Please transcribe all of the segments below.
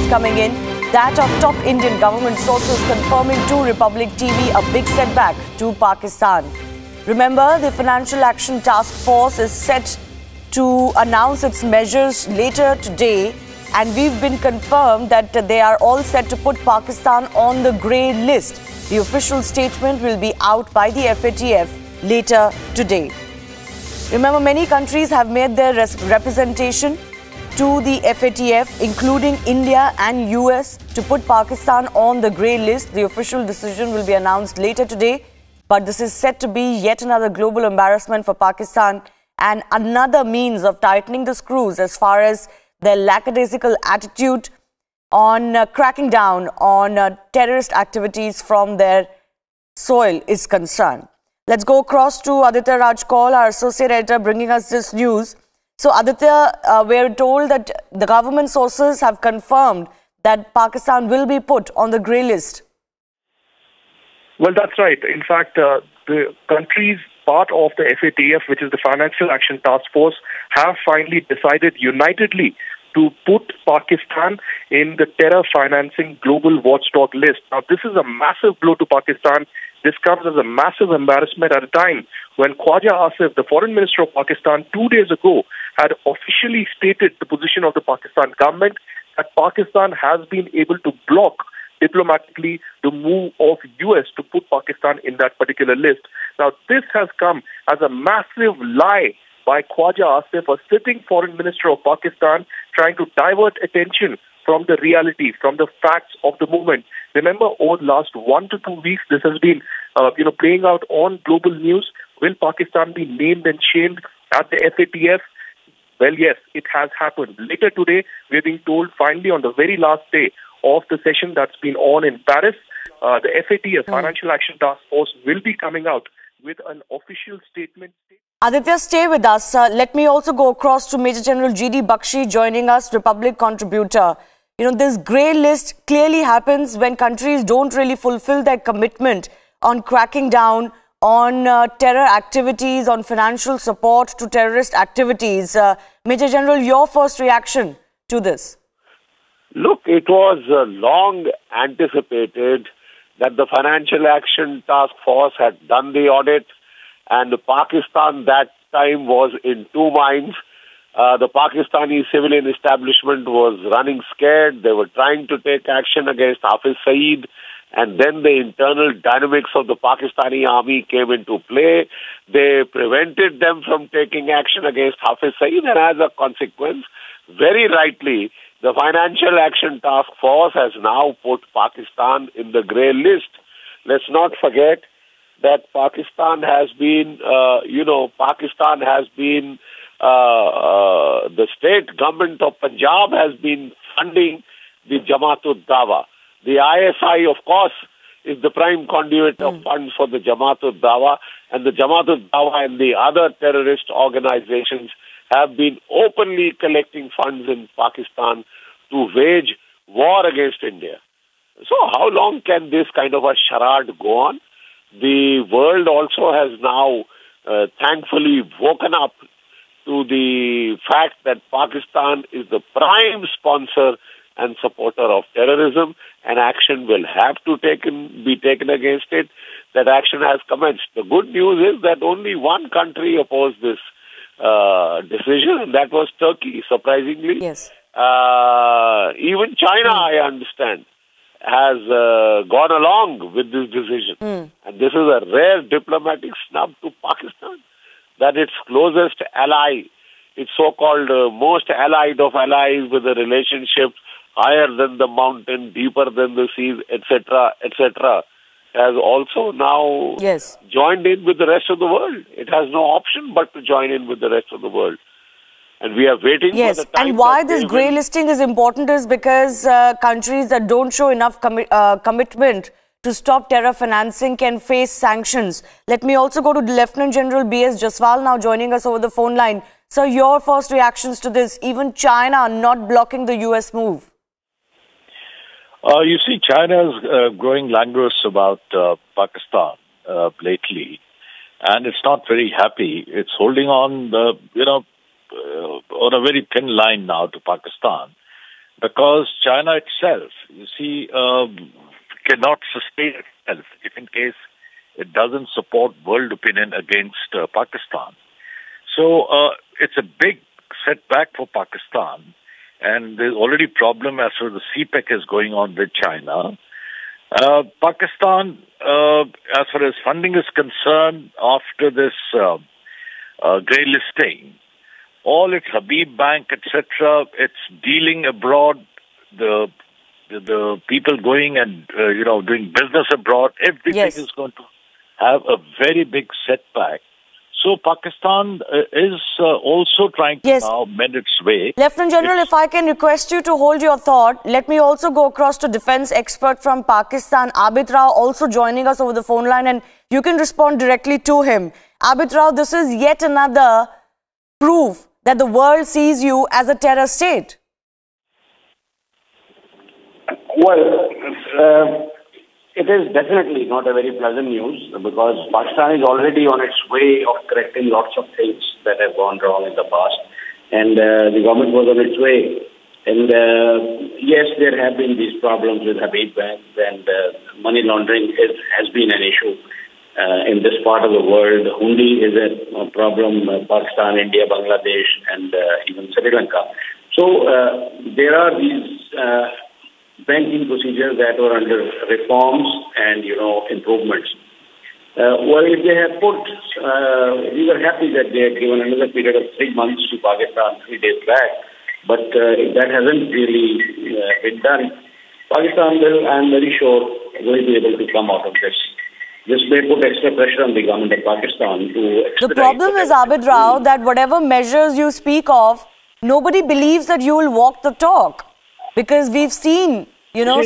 news coming in. That of top Indian government sources confirming to Republic TV a big setback to Pakistan. Remember, the Financial Action Task Force is set to announce its measures later today, and we've been confirmed that they are all set to put Pakistan on the grey list. The official statement will be out by the FATF later today. Remember, many countries have made their representation to the FATF, including India and US, to put Pakistan on the grey list. The official decision will be announced later today, but this is set to be yet another global embarrassment for Pakistan and another means of tightening the screws as far as their lackadaisical attitude on cracking down on terrorist activities from their soil is concerned. Let's go across to Aditya Rajkol, our associate editor, bringing us this news. So, Aditya, we're told that the government sources have confirmed that Pakistan will be put on the grey list. Well, that's right. In fact, the countries part of the FATF, which is the Financial Action Task Force, have finally decided unitedly to put Pakistan in the terror financing global watchdog list. Now, this is a massive blow to Pakistan. This comes as a massive embarrassment at a time when Khwaja Asif, the foreign minister of Pakistan, 2 days ago, had officially stated the position of the Pakistan government that Pakistan has been able to block diplomatically the move of US to put Pakistan in that particular list. Now, this has come as a massive lie by Khwaja Asif, a sitting foreign minister of Pakistan, trying to divert attention from the reality, from the facts of the moment. Remember, over the last 1 to 2 weeks, this has been playing out on global news. Will Pakistan be named and shamed at the FATF? Well, yes, it has happened. Later today, we're being told finally on the very last day of the session that's been on in Paris, the FATF, Financial Action Task Force, will be coming out with an official statement. Aditya, stay with us. Let me also go across to Major General G.D. Bakshi joining us, Republic contributor. You know, this grey list clearly happens when countries don't really fulfill their commitment on cracking down on terror activities, on financial support to terrorist activities. Major General, your first reaction to this? Look, it was long anticipated that the Financial Action Task Force had done the audit, and Pakistan that time was in two minds. The Pakistani civilian establishment was running scared. They were trying to take action against Hafiz Saeed, and then the internal dynamics of the Pakistani army came into play. They prevented them from taking action against Hafiz Saeed, and as a consequence, very rightly, the Financial Action Task Force has now put Pakistan in the grey list. Let's not forget that Pakistan has been, the state government of Punjab has been funding the Jamaat-ud-Dawa. The ISI, of course, is the prime conduit of funds for the Jamaat-ud-Dawa, and the Jamaat-ud-Dawa and the other terrorist organizations have been openly collecting funds in Pakistan to wage war against India. So how long can this kind of a charade go on? The world also has now thankfully woken up to the fact that Pakistan is the prime sponsor and supporter of terrorism, and action will have to be taken against it. That action has commenced. The good news is that only one country opposed this decision, and that was Turkey, surprisingly. Yes. Even China, I understand, has gone along with this decision. And this is a rare diplomatic snub to Pakistan, that its closest ally, its so-called most allied of allies with a relationship higher than the mountain, deeper than the seas, etc., has also now joined in with the rest of the world. It has no option but to join in with the rest of the world. And we are waiting for the time. And why this grey listing is important is because countries that don't show enough commitment to stop terror financing can face sanctions. Let me also go to Lieutenant General B.S. Jaswal now joining us over the phone line. Sir, your first reactions to this, even China not blocking the US move? You see, China is growing languorous about Pakistan lately, and it's not very happy. It's holding on on a very thin line now to Pakistan. because China itself, you see, cannot sustain itself if in case it doesn't support world opinion against Pakistan. So it's a big setback for Pakistan, and there's already problem as far as the CPEC is going on with China. Pakistan, as far as funding is concerned, after this grey listing, all its Habib Bank, etc., it's dealing abroad, the people going and doing business abroad, everything is going to have a very big setback. So Pakistan is also trying to now mend its way. Lieutenant General, if I can request you to hold your thought, let me also go across to defense expert from Pakistan, Abid Rao, also joining us over the phone line, and you can respond directly to him. Abid Rao, this is yet another proof that the world sees you as a terror state. Well, it is definitely not a very pleasant news, because Pakistan is already on its way of correcting lots of things that have gone wrong in the past, and the government was on its way. And yes, there have been these problems with Habib Bank, and money laundering has been an issue in this part of the world. Hundi is a problem, Pakistan, India, Bangladesh, and even Sri Lanka. So there are these banking procedures that were under reforms and, improvements. Well, if they have put, we were happy that they had given another period of 3 months to Pakistan 3 days back. But if that hasn't really been done, Pakistan will, I'm very sure, will be able to come out of this. This may put extra pressure on the government of Pakistan to expedite. The problem is, Abid Rao, that whatever measures you speak of, nobody believes that you will walk the talk. Because we've seen,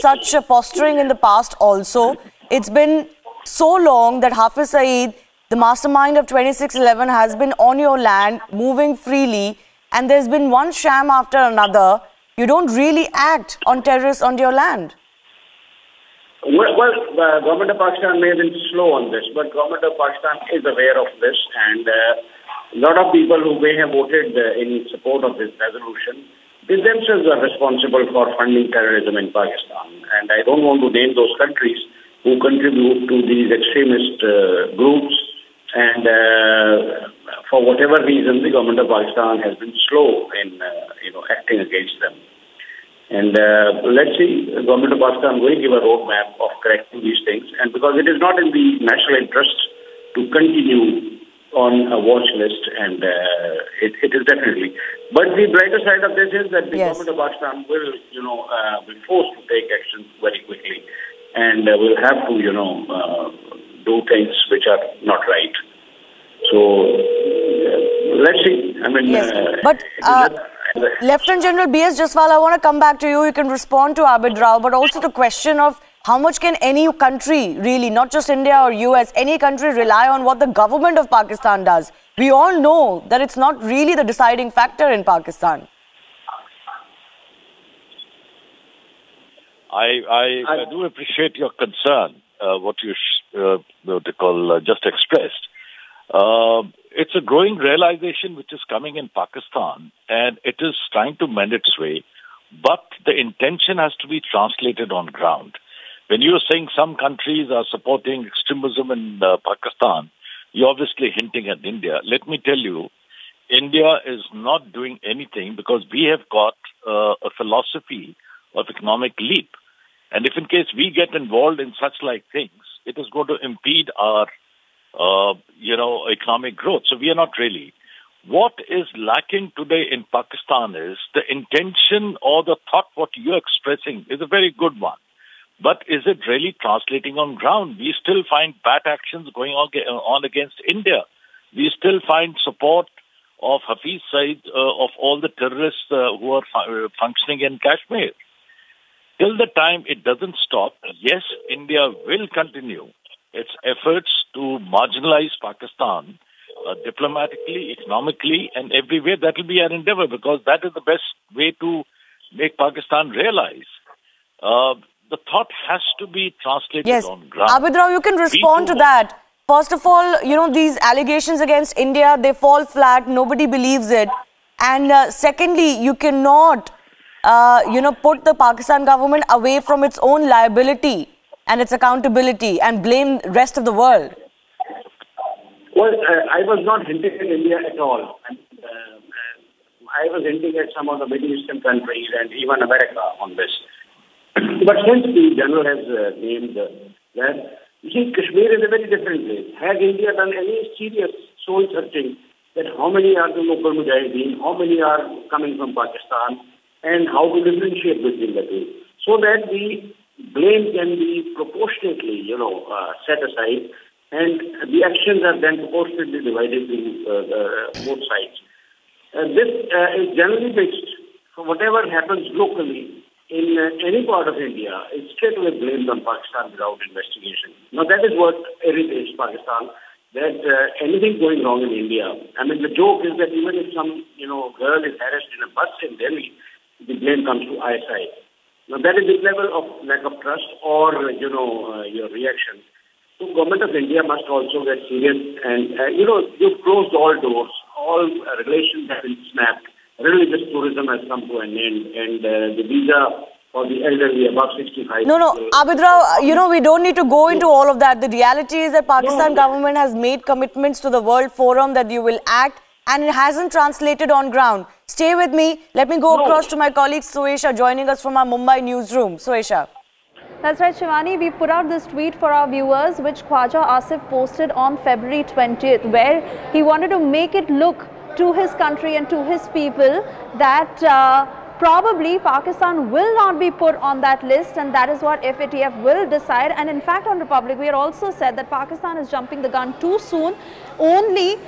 such a posturing in the past also. It's been so long that Hafiz Saeed, the mastermind of 2611, has been on your land, moving freely, and there's been one sham after another. You don't really act on terrorists on your land. Well, the government of Pakistan may have been slow on this, but government of Pakistan is aware of this, and a lot of people who may have voted in support of this resolution, they themselves are responsible for funding terrorism in Pakistan. And I don't want to name those countries who contribute to these extremist groups. And for whatever reason, the government of Pakistan has been slow in, acting against them. And let's see, the government of Pakistan will give a roadmap of correcting these things. And because it is not in the national interest to continue on a watch list, and it is definitely. But the brighter side of this is that the government of Pakistan will, be forced to take action very quickly, and will have to, do things which are not right. So let's see. I mean, but Lieutenant General B.S. Jaswal, I want to come back to you. You can respond to Abid Rao, but also the question of how much can any country, really, not just India or US, any country rely on what the government of Pakistan does? We all know that it's not really the deciding factor in Pakistan. I do appreciate your concern, what you just expressed. It's a growing realization which is coming in Pakistan, and it is trying to mend its way, but the intention has to be translated on ground. When you are saying some countries are supporting extremism in Pakistan, you're obviously hinting at India. Let me tell you, India is not doing anything because we have got a philosophy of economic leap. And if in case we get involved in such like things, it is going to impede our, economic growth. So we are not really. What is lacking today in Pakistan is the intention or the thought what you're expressing is a very good one. But is it really translating on ground? We still find bad actions going on against India. We still find support of Hafiz Saeed, of all the terrorists who are functioning in Kashmir. Till the time it doesn't stop, yes, India will continue its efforts to marginalize Pakistan diplomatically, economically, and every way. That will be our endeavor, because that is the best way to make Pakistan realize. The thought has to be translated on ground. Abid Rao, you can respond to that. First of all, these allegations against India, they fall flat. Nobody believes it. And secondly, you cannot put the Pakistan government away from its own liability and its accountability and blame the rest of the world? Well, I was not hinting at India at all. I was hinting at some of the Middle Eastern countries and even America on this. But since the general has named that, you see, Kashmir is a very different place. Has India done any serious soul searching that how many are the local mujahideen, how many are coming from Pakistan, and how to differentiate between the two, so that the blame can be proportionately, set aside, and the actions are then proportionately divided to both sides. This is generally mixed. So whatever happens locally in any part of India is straight away blamed on Pakistan without investigation. Now that is what irritates Pakistan, that anything going wrong in India, I mean the joke is that even if some girl is harassed in a bus in Delhi, the blame comes to ISI. Now that is the level of lack of trust or your reaction. So government of India must also get serious and you've closed all doors, all relations have been snapped. Religious tourism has come to an end, and the visa for the elderly above 65. No, Abid Rao, we don't need to go into all of that. The reality is that Pakistan government has made commitments to the World Forum that you will act, and it hasn't translated on ground. Stay with me. Let me go across to my colleague Suesha, joining us from our Mumbai newsroom. Suesha. That's right, Shivani. We put out this tweet for our viewers, which Khwaja Asif posted on February 20th, where he wanted to make it look to his country and to his people that probably Pakistan will not be put on that list, and that is what FATF will decide. And in fact, on Republic, we had also said that Pakistan is jumping the gun too soon. Only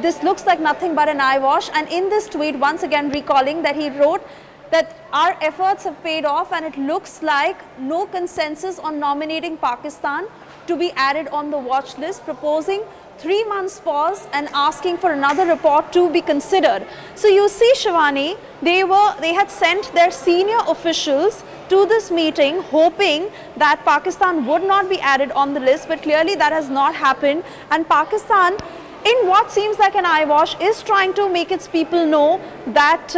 this looks like nothing but an eyewash. And in this tweet, once again recalling that he wrote that our efforts have paid off, and it looks like no consensus on nominating Pakistan to be added on the watch list, proposing 3 months pause and asking for another report to be considered. So you see, Shivani, they had sent their senior officials to this meeting hoping that Pakistan would not be added on the list, but clearly that has not happened, and Pakistan, in what seems like an eyewash, is trying to make its people know that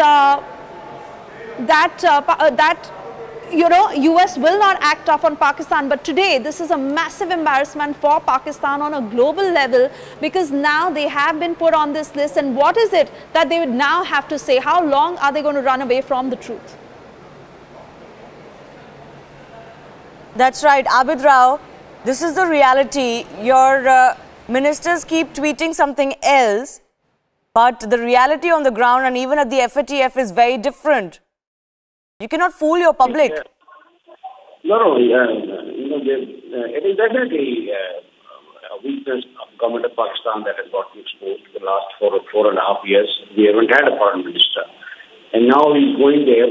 US will not act tough on Pakistan. But today this is a massive embarrassment for Pakistan on a global level, because now they have been put on this list, and what is it that they would now have to say? How long are they going to run away from the truth? That's right, Abid Rao. This is the reality. Your ministers keep tweeting something else, but the reality on the ground and even at the FATF is very different. You cannot fool your public. No, it is definitely a weakness of the government of Pakistan that has gotten exposed for the last 4.5 years. We haven't had a foreign minister, and now he's going there.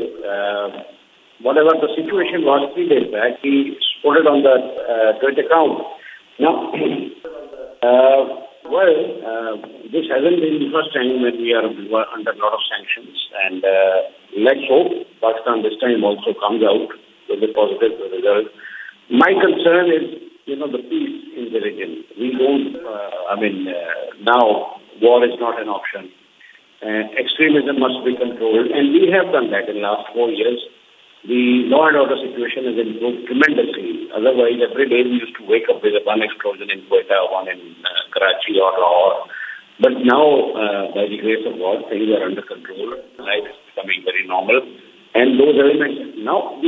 Whatever the situation was 3 days back, he put it on the Twitter account. Now, this hasn't been the first time when we are under a lot of sanctions, and let's hope Pakistan this time also comes out with a positive result. My concern is, the peace in the region. We don't, now war is not an option. Extremism must be controlled, and we have done that in the last 4 years. The law and order situation has improved tremendously. Otherwise, every day we used to wake up with one explosion in Quetta, one in Karachi or Lahore. But now, by the grace of God, things are under control. Life is becoming very normal. And those elements now...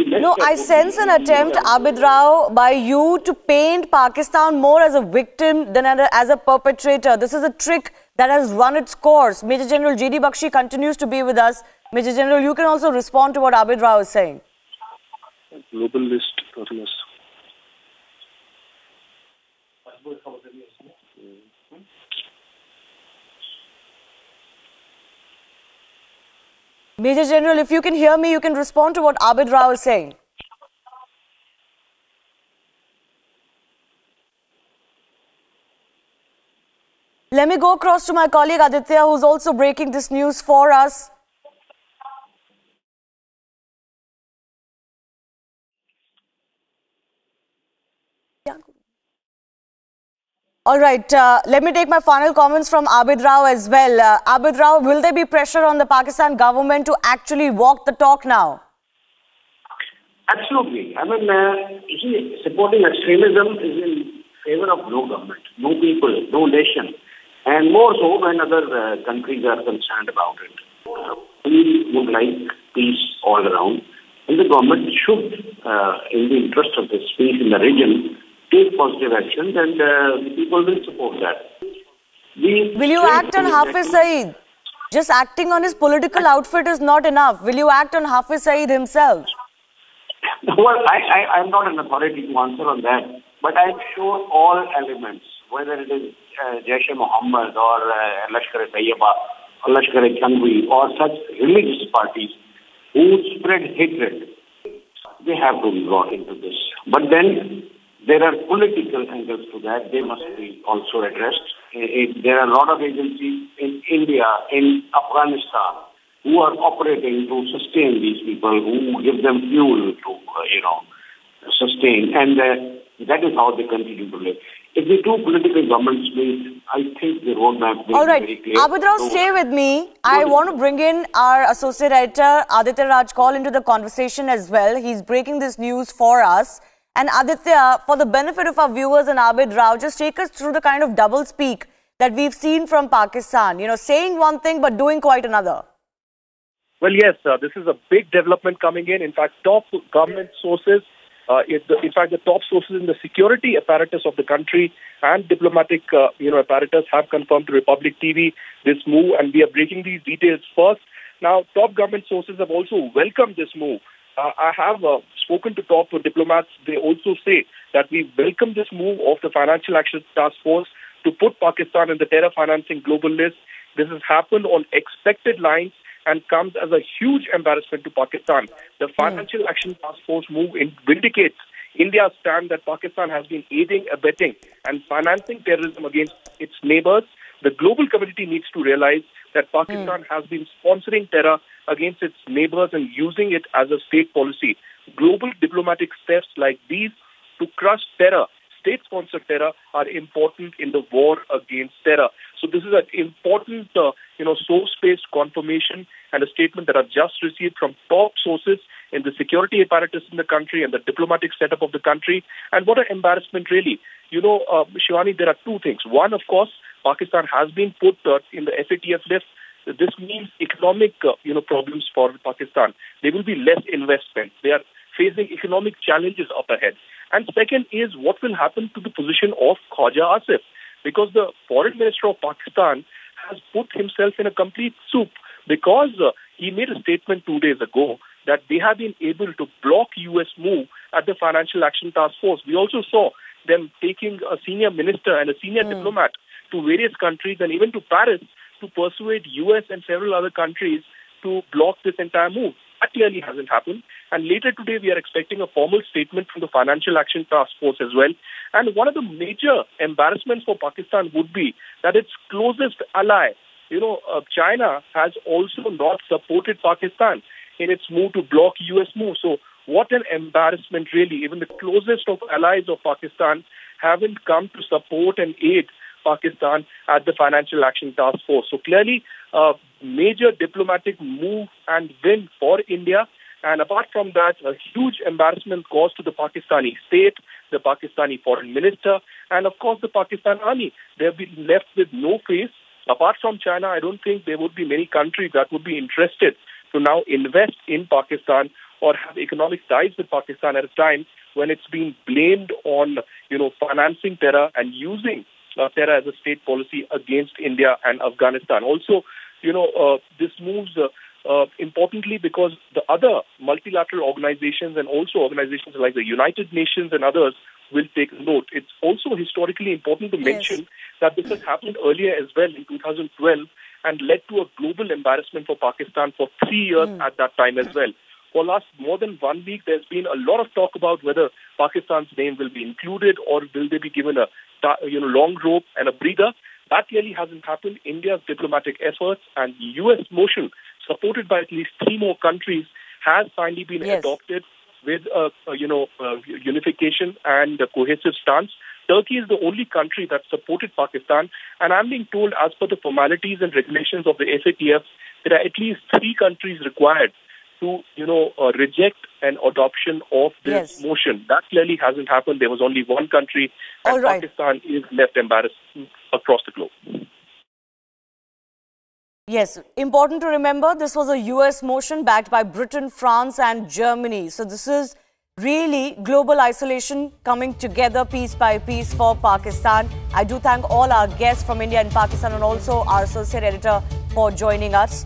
I sense an attempt, Abid Rao, by you to paint Pakistan more as a victim than as a perpetrator. This is a trick that has run its course. Major General J.D. Bakshi continues to be with us. Major General, you can also respond to what Abid Rao is saying. Global list, Major General, if you can hear me, you can respond to what Abid Rao is saying. Let me go across to my colleague Aditya, who's also breaking this news for us. All right, let me take my final comments from Abid Rao as well. Abid Rao, will there be pressure on the Pakistan government to actually walk the talk now? Absolutely. I mean, you see, supporting extremism is in favor of no government, no people, no nation, and more so when other countries are concerned about it. We would like peace all around, and the government should, in the interest of the peace in the region, take positive actions, and the people will support that. Will you act on Hafiz Saeed? Just acting on his political outfit is not enough. Will you act on Hafiz Saeed himself? Well, I'm not an authority to answer on that, but I'm sure all elements, whether it is Jaish-e-Mohammed or Lashkar-e-Tayyiba, or Lashkar-e-Jangvi, or such religious parties who spread hatred, they have to be brought into this. But then there are political angles to that. They must be also addressed. There are a lot of agencies in India, in Afghanistan, who are operating to sustain these people, who give them fuel to, sustain. And that is how they continue to live. If the two political governments meet, I think the roadmap will be very clear. Abid Rao, stay with me. I want to bring in our associate editor, Aditya Rajkol, into the conversation as well. He's breaking this news for us. And Aditya, for the benefit of our viewers and Abid Rao, just take us through the kind of double speak that we've seen from Pakistan. You know, saying one thing but doing quite another. Well, yes, this is a big development coming in. In fact, top government sources, the top sources in the security apparatus of the country and diplomatic, apparatus have confirmed to Republic TV this move, and we are breaking these details first. Now, top government sources have also welcomed this move. I have spoken to top diplomats. They also say that we welcome this move of the Financial Action Task Force to put Pakistan in the terror financing global list. This has happened on expected lines and comes as a huge embarrassment to Pakistan. The Financial Action Task Force move vindicates India's stand that Pakistan has been aiding, abetting and financing terrorism against its neighbors. The global community needs to realize that Pakistan has been sponsoring terror against its neighbors and using it as a state policy. Global diplomatic steps like these to crush terror, state-sponsored terror, are important in the war against terror. So this is an important, source-based confirmation and a statement that I've just received from top sources in the security apparatus in the country and the diplomatic setup of the country. And what an embarrassment, really. Shivani, there are two things. One, of course, Pakistan has been put in the FATF list. This means economic, problems for Pakistan. There will be less investment. They are facing economic challenges up ahead. And second is what will happen to the position of Khwaja Asif, because the foreign minister of Pakistan has put himself in a complete soup, because he made a statement 2 days ago that they have been able to block US move at the Financial Action Task Force. We also saw them taking a senior minister and a senior diplomat to various countries and even to Paris to persuade US and several other countries to block this entire move. That clearly hasn't happened. And later today, we are expecting a formal statement from the Financial Action Task Force as well. And one of the major embarrassments for Pakistan would be that its closest ally, China, has also not supported Pakistan in its move to block US move. So what an embarrassment, really. Even the closest of allies of Pakistan haven't come to support and aid Pakistan at the Financial Action Task Force. So clearly, a major diplomatic move and win for India. And apart from that, a huge embarrassment caused to the Pakistani state, the Pakistani foreign minister, and of course the Pakistan army. They have been left with no face. Apart from China, I don't think there would be many countries that would be interested to now invest in Pakistan or have economic ties with Pakistan at a time when it's being blamed on, financing terror and using terror as a state policy against India and Afghanistan. Also, this moves importantly because the other multilateral organizations and also organizations like the United Nations and others will take note. It's also historically important to mention that this has happened earlier as well in 2012 and led to a global embarrassment for Pakistan for 3 years at that time as well. For last more than 1 week, there's been a lot of talk about whether Pakistan's name will be included or will they be given a long rope and a breather. That really hasn't happened. India's diplomatic efforts and US motion, supported by at least 3 more countries, has finally been adopted with unification and a cohesive stance Turkey is the only country that supported Pakistan, and I'm being told, as per the formalities and regulations of the FATF, there are at least 3 countries required to, reject an adoption of this motion. That clearly hasn't happened. There was only one country, and Pakistan is left embarrassed across the globe. Yes, important to remember, this was a US motion backed by Britain, France and Germany. So this is really global isolation coming together piece by piece for Pakistan. I do thank all our guests from India and Pakistan and also our associate editor for joining us.